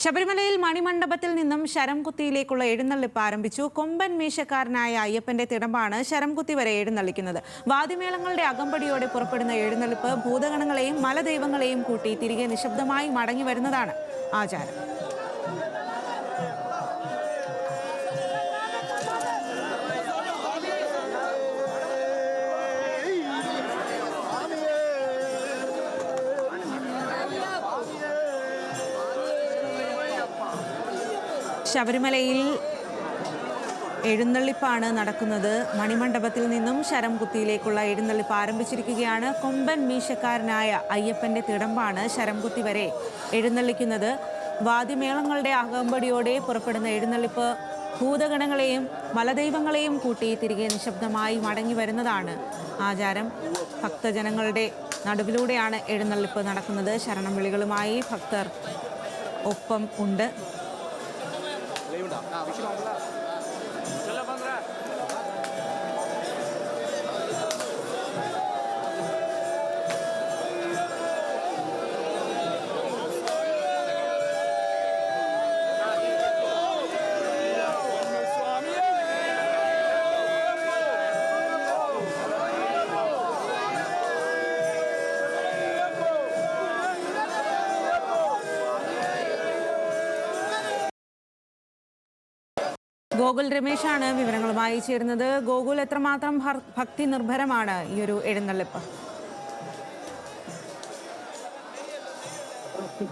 ശബരിമലയിൽ മണിമണ്ഡപത്തിൽ നിന്നും ശരംകുത്തിയിലേക്കുള്ള എഴുന്നള്ളിപ്പ് ആരംഭിച്ചു. കൊമ്പൻ മീശക്കാരനായ അയ്യപ്പന്റെ തിടമ്പാണ് ശരംകുത്തി വരെ എഴുന്നള്ളിക്കുന്നത്. വാദ്യമേളങ്ങളുടെ അകമ്പടിയോടെ പുറപ്പെടുന്ന എഴുന്നള്ളിപ്പ് ഭൂതഗണങ്ങളെയും മലദൈവങ്ങളെയും കൂട്ടി തിരികെ നിശബ്ദമായി മടങ്ങി വരുന്നതാണ് ആചാരം. ശബരിമലയിൽ എഴുന്നള്ളിപ്പാണ് നടക്കുന്നത്. മണിമണ്ഡപത്തിൽ നിന്നും ശരംകുത്തിയിലേക്കുള്ള എഴുന്നള്ളിപ്പ് ആരംഭിച്ചിരിക്കുകയാണ്. കൊമ്പൻ മീശക്കാരനായ അയ്യപ്പന്റെ തിടമ്പാണ് ശരംകുത്തി വരെ എഴുന്നള്ളിക്കുന്നത്. വാദ്യമേളങ്ങളുടെ അകമ്പടിയോടെ പുറപ്പെടുന്ന എഴുന്നള്ളിപ്പ് ഭൂതഗണങ്ങളെയും മലദൈവങ്ങളെയും കൂട്ടി തിരികെ നിശബ്ദമായി മടങ്ങി വരുന്നതാണ് ആചാരം. ഭക്തജനങ്ങളുടെ നടുവിലൂടെയാണ് എഴുന്നള്ളിപ്പ് നടക്കുന്നത്. ശരണം വിളികളുമായി ഭക്തർ ഒപ്പം ഉണ്ട്. ഗോകുൽ രമേശാണ് വിവരങ്ങളുമായി ചേരുന്നത്. ഗോകുൽ, എത്രമാത്രം ഭക്തി നിർഭരമാണ് ഈ ഒരു എഴുന്നള്ളിപ്പ്?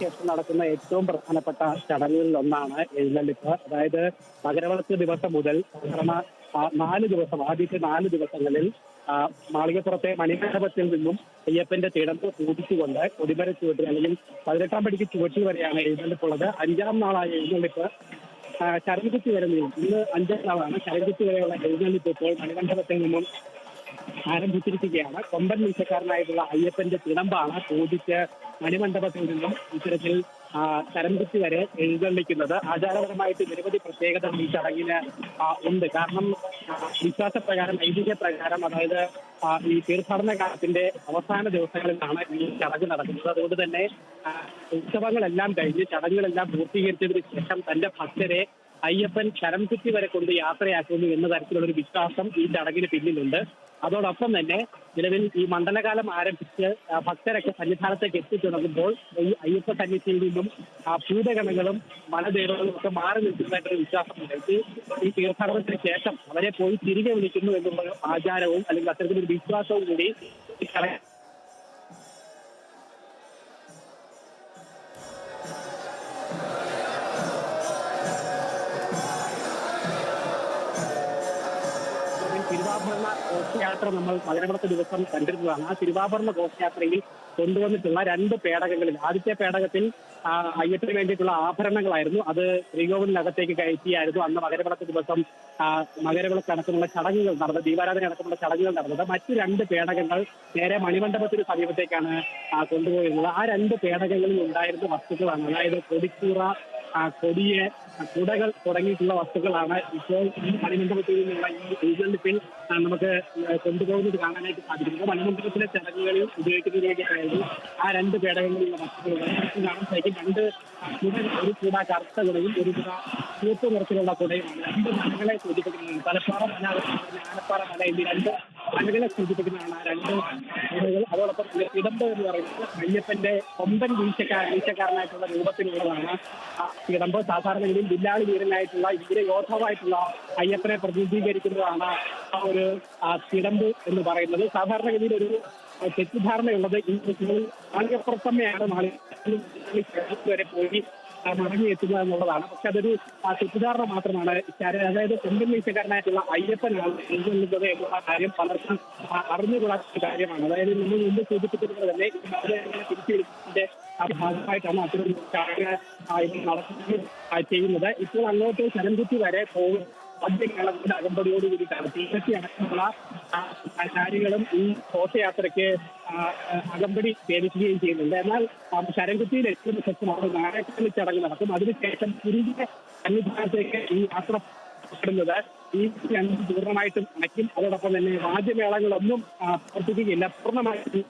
ശേഷം നടക്കുന്ന ഏറ്റവും പ്രധാനപ്പെട്ട ചടങ്ങുകളിൽ ഒന്നാണ് എഴുന്നള്ളിപ്പ്. അതായത് മകരവിളക്ക് ദിവസം മുതൽ ആദ്യത്തെ 4 ദിവസങ്ങളിൽ മാളികപ്പുറത്തെ മണിമണ്ഡപത്തിൽ നിന്നും അയ്യപ്പന്റെ തിടമ്പ് പൂജിച്ചുകൊണ്ട് കൊടിമര ചുവട്ടിൽ അല്ലെങ്കിൽ 18-ാം പടിക്ക് ചുവട്ടിൽ വരെയാണ് എഴുന്നള്ളിപ്പുള്ളത്. 5-ാം നാളായ എഴുന്നള്ളിപ്പ് ശരംകുത്തി വരെ നീളും. ഇന്ന് 5-ാം നാളാണ്. ശരംകുത്തി വരെയുള്ള എഴുന്നള്ളിപ്പ് ഇപ്പോൾ മണിമണ്ഡപത്തിൽ നിന്നും ആരംഭിച്ചിരിക്കുകയാണ്. കൊമ്പൻ മീശക്കാരനായിട്ടുള്ള അയ്യപ്പന്റെ തിടമ്പാണ് പൂജിച്ച് മണിമണ്ഡപത്തിൽ നിന്നും ഇത്തരത്തിൽ ശരംകുത്തി വരെ എഴുന്നള്ളിക്കുന്നത്. ആചാരപരമായിട്ട് നിരവധി പ്രത്യേകതകൾ ഈ ചടങ്ങിന് ഉണ്ട്. കാരണം വിശ്വാസപ്രകാരം, ഐതിഹ്യപ്രകാരം, അതായത് ഈ തീർത്ഥാടന കാലത്തിന്റെ അവസാന ദിവസങ്ങളിലാണ് ഈ ചടങ്ങ് നടക്കുന്നത്. അതുകൊണ്ട് തന്നെ ഉത്സവങ്ങളെല്ലാം കഴിഞ്ഞ് ചടങ്ങുകളെല്ലാം പൂർത്തീകരിച്ചതിന് ശേഷം തന്റെ ഭക്തരെ അയ്യപ്പൻ ശരംകുത്തി വരെ കൊണ്ട് യാത്രയാക്കുന്നു എന്ന തരത്തിലുള്ള ഒരു വിശ്വാസം ഈ ചടങ്ങിന് പിന്നിലുണ്ട്. അതോടൊപ്പം തന്നെ നിലവിൽ ഈ മണ്ഡലകാലം ആരംഭിച്ച് ഭക്തരൊക്കെ സന്നിധാനത്തേക്ക് എത്തിത്തുടങ്ങുമ്പോൾ ഈ അയ്യപ്പ സന്നിധിയിൽ നിന്നും ഭൂതഗണങ്ങളും മലദേവകളും ഒക്കെ മാറി നിൽക്കുന്നതായിട്ടൊരു വിശ്വാസമുണ്ട്. ഈ തീർത്ഥാടനത്തിന് ശേഷം അവരെ പോയി തിരികെ വിളിക്കുന്നു എന്നുള്ള ആചാരവും അല്ലെങ്കിൽ അത്തരത്തിലൊരു വിശ്വാസവും കൂടി ഈ ചടങ്ങ് തിരുവാഭരണ ഘോഷയാത്ര നമ്മൾ മകരവിളക്ക് ദിവസം കണ്ടിരുന്നതാണ്. ആ തിരുവാഭരണ ഘോഷയാത്രയിൽ കൊണ്ടുവന്നിട്ടുള്ള 2 പേടകങ്ങളിൽ ആദ്യത്തെ പേടകത്തിൽ അയ്യപ്പന് വേണ്ടിയിട്ടുള്ള ആഭരണങ്ങളായിരുന്നു. അത് ശ്രീകോവിലിനകത്തേക്ക് കയറ്റിയായിരുന്നു അന്ന് മകരവിളക്ക് ദിവസം മകരവിളക്ക് അടക്കമുള്ള ചടങ്ങുകൾ നടന്നത്, ദീപാരാധന അടക്കമുള്ള ചടങ്ങുകൾ നടന്നത്. മറ്റ് 2 പേടകങ്ങൾ നേരെ മണിമണ്ഡപത്തിന് സമീപത്തേക്കാണ് കൊണ്ടുപോയിരുന്നത്. ആ 2 പേടകങ്ങളിൽ ഉണ്ടായിരുന്ന വസ്തുക്കളാണ്, അതായത് കൊടിക്കൂറ, കൊടിയെ, കുടകൾ തുടങ്ങിയിട്ടുള്ള വസ്തുക്കളാണ് ഇപ്പോൾ ഈ മണിമണ്ഡപത്തിൽ നിന്നുള്ള ഈ എഴുന്നള്ളിപ്പിൽ നമുക്ക് കൊണ്ടുപോകുന്നത് കാണാനായിട്ട് സാധിക്കുന്നത്. മണിമണ്ഡപത്തിലെ ചടങ്ങുകളിൽ ഉപയോഗിക്കുന്നതിന് വേണ്ടിയിട്ടായിരുന്നു ആ 2 പേടകങ്ങളിലുള്ള വസ്തുക്കൾ. കാണാൻ സാധിക്കും 2 കുടകൾ, ഒരു കുട കറുത്ത കുടയും ഒരു കുട ചുവപ്പ് നിറത്തിലുള്ള കുടയുമാണ്. 2 മലകളെ സൂചിപ്പിക്കുന്നതാണ്. തലപ്പാറ മല, ആനപ്പാറ മല എന്നീ 2 മലകളെ സൂചിപ്പിക്കുന്നതാണ് ആ 2 കുടകൾ. അതോടൊപ്പം തിടമ്പ് എന്ന് പറയുന്നത് അയ്യപ്പന്റെ കൊമ്പൻ വീശക്കാരനായിട്ടുള്ള രൂപത്തിലുള്ളതാണ് ആ തിടമ്പ്. സാധാരണ ഗതിയിൽ ബില്ലാളി വീരനായിട്ടുള്ള വീരയോദ്ധാവായിട്ടുള്ള അയ്യപ്പനെ പ്രതിനിധീകരിക്കുന്നതാണ് ആ ഒരു തിടമ്പ് എന്ന് പറയുന്നത്. സാധാരണഗതിയിൽ ഒരു തെറ്റിദ്ധാരണയുള്ളത് ഈ മാളികപ്പുറത്തമ്മയാണ് വരെ പോയി മടങ്ങി എത്തുക എന്നുള്ളതാണ്. പക്ഷെ അതൊരു തെറ്റിദ്ധാരണ മാത്രമാണ്. അതായത് കൊമ്പൻ വീശക്കാരനായിട്ടുള്ള അയ്യപ്പനാണ് എഴുന്നള്ളുന്നത് എന്നുള്ള കാര്യം പലർക്കും അറിഞ്ഞുകൂടാത്ത കാര്യമാണ്. അതായത് നമ്മൾ മുമ്പ് സൂചിപ്പിച്ചിട്ടുള്ളത് തന്നെ തിരിച്ചുവിളിച്ചതിന്റെ ഭാഗമായിട്ടാണ് അത്തരം ചടങ്ങ് നടത്തുന്നത് ചെയ്യുന്നത്. ഇപ്പോൾ അങ്ങോട്ട് ശരംകുത്തി വരെ പോകും മദ്യകേളത്തിന്റെ അകമ്പടിയോടുകൂടിയിട്ടാണ് തീവറ്റി അടക്കമുള്ള കാര്യങ്ങളും ഈ ഘോഷയാത്രയ്ക്ക് അകമ്പടി സേവിക്കുകയും ചെയ്യുന്നുണ്ട്. എന്നാൽ ശരംകുത്തിയിൽ എത്തുന്ന ശേഷം അവിടെ നാരായണ ചടങ്ങ് നടക്കും. അതിനുശേഷം തിരികെ സന്നിധാനത്തേക്ക് ഈ യാത്ര പ്പെടുന്നത് ഈ 2 പൂർണ്ണമായിട്ടും അടയ്ക്കും. അതോടൊപ്പം തന്നെ വാദ്യമേളങ്ങളൊന്നും പ്രവർത്തിക്കുകയില്ല. പൂർണ്ണമായിട്ടും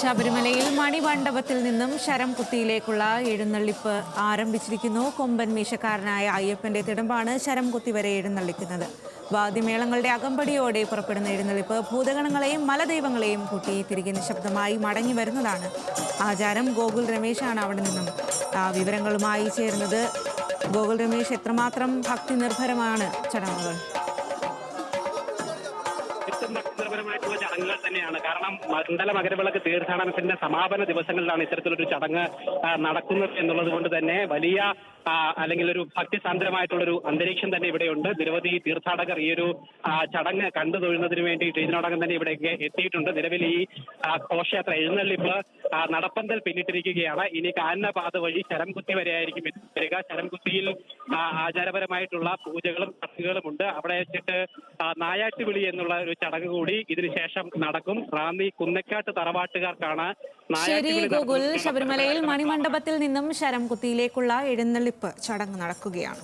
ശബരിമലയിൽ മണിമണ്ഡപത്തിൽ നിന്നും ശരംകുത്തിയിലേക്കുള്ള എഴുന്നള്ളിപ്പ് ആരംഭിച്ചിരിക്കുന്നു. കൊമ്പൻ മീശക്കാരനായ അയ്യപ്പന്റെ തിടമ്പാണ് ശരംകുത്തി വരെ എഴുന്നള്ളിക്കുന്നത്. വാദ്യമേളങ്ങളുടെ അകമ്പടിയോടെ പുറപ്പെടുന്ന എഴുന്നള്ളിപ്പ് ഭൂതഗണങ്ങളെയും മലദൈവങ്ങളെയും കൂട്ടി തിരികെ നിശബ്ദമായി മടങ്ങി വരുന്നതാണ് ആചാരം. ഗോകുൽ രമേശാണ് അവിടെ നിന്നും വിവരങ്ങളുമായി ചേരുന്നത്. ഗോകുൽ രമേശ്, എത്രമാത്രം ഭക്തി നിർഭരമാണ് ചടങ്ങുകൾ? ഭക്തിനിർഭരമായിട്ടുള്ള ചടങ്ങുകൾ തന്നെയാണ്. കാരണം മണ്ഡല മകരവിളക്ക് തീർത്ഥാടനത്തിന്റെ സമാപന ദിവസങ്ങളിലാണ് ഇത്തരത്തിലൊരു ചടങ്ങ് നടക്കുന്നത് എന്നുള്ളത് കൊണ്ട് തന്നെ വലിയ അല്ലെങ്കിൽ ഒരു ഭക്തിസാന്ദ്രമായിട്ടുള്ളൊരു അന്തരീക്ഷം തന്നെ ഇവിടെയുണ്ട്. നിരവധി തീർത്ഥാടകർ ഈ ഒരു ചടങ്ങ് കണ്ടു തൊഴുന്നതിന് വേണ്ടിയിട്ട് ഇതിനോടകം തന്നെ ഇവിടേക്ക് എത്തിയിട്ടുണ്ട്. നിലവിൽ ഈ ഘോഷയാത്ര എഴുന്നള്ളിപ്പ് നടപ്പന്തൽ പിന്നിട്ടിരിക്കുകയാണ്. ഇനി കാനനപാത വഴി ശരംകുത്തി വരെ ആയിരിക്കും എത്തിവരിക. ശരംകുത്തിയിൽ ആചാരപരമായിട്ടുള്ള പൂജകളും ചടങ്ങുകളും ഉണ്ട്. അവിടെ വെച്ചിട്ട് നായാട്ടുവിളി എന്നുള്ള ഒരു ചടങ്ങ് കൂടി ഇതിനുശേഷം നടക്കും. റാന്നി കുന്നക്കാട്ട് തറവാട്ടുകാർക്കാണ് ശരി ഗോകുൽ, ശബരിമലയിൽ മണിമണ്ഡപത്തിൽ നിന്നും ശരംകുത്തിയിലേക്കുള്ള എഴുന്നള്ളിപ്പ് ചടങ്ങ് നടക്കുകയാണ്.